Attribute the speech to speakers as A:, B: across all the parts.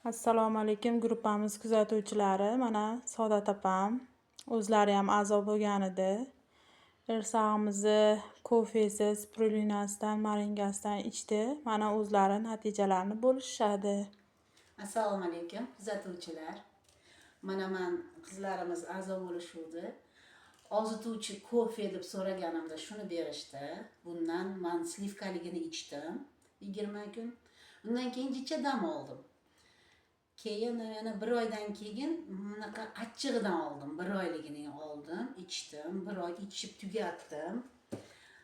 A: Assalomu alaykum gruppamiz kuzatuvchilari. Mana Saodat opam o'zlari ham a'zo bo'lgan edi. Irsag'imizni kofesi, spirulinasidan, maringasidan ichdi. Mana o'zlari natijalarini bo'lishadi.
B: Assalomu alaykum kuzatuvchilar. Mana men qizlarimiz a'zo bo'lishuvdi. Ozituvchi kofe deb so'raganimda shuni berishdi. Bundan men slivkaligini ichdim 20 kun. Undan keyin jicha dam oldim. Keyin yana bir oydan keyin bunaqa achchig'idan oldim. Bir oyligini oldim, ichdim. Bir oy ichib tugatdim.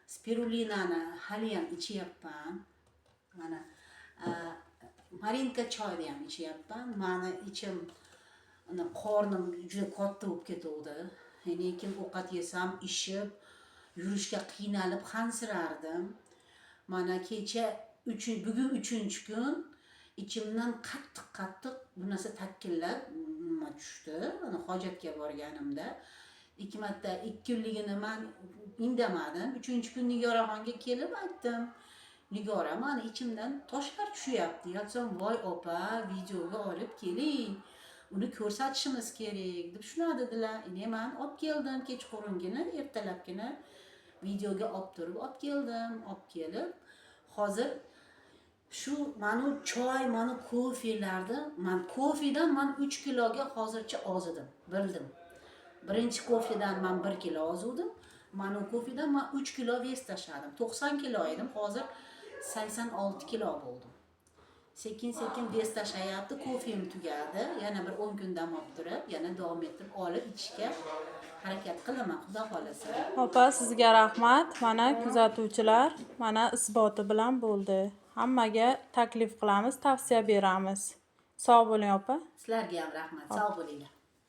B: Spirulinani hali ham ichyapman. Mana Marinka choyni ham ichyapman. Mani ichim qornim juda katta bo'lib ketuvdi. Lekin ovqat yesam ishib, yurishga qiynalib hansirardim. Mana kecha bugun 3-kun ichimdan qattiq bu narsa takkillab tushdi. Ana hojatga borganimda 2 marta 2 kunligini men indamadim. 3-kun Nigoraxonga kelib aytdim. Nigora, mani ichimdan toshlar tushyapti. Yotsam, voy opa, videoga olib keling. Uni ko'rsatishimiz kerak deb shuna dedilar. Men olib keldim kechqurungina, ertalabgina videoga olib turib olib keldim. Olib kelib, hozir shu mana choy, mana kofelarni, men kofedan 3 kiloga hozircha ozidim, bildim. Birinchi kofedan men 1 kilo ozuvdim. Mana kofedan men 3 kilo vес tashladim. 90 kilo edim, hozir 86 kilo bo'ldim. Sekin vес tashlayapti, kofem tugadi. Yana bir 10 kun dam olib turib, yana davom etib olib ichishga harakat qilaman, xudo xolasa.
A: Opa, sizga rahmat. Mana kuzatuvchilar, mana isboti bilan bo'ldi. Hammaga taklif qilamiz, tavsiya beramiz. Sog' bo'ling opa.
B: Sizlarga ham rahmat, sog' bo'linglar.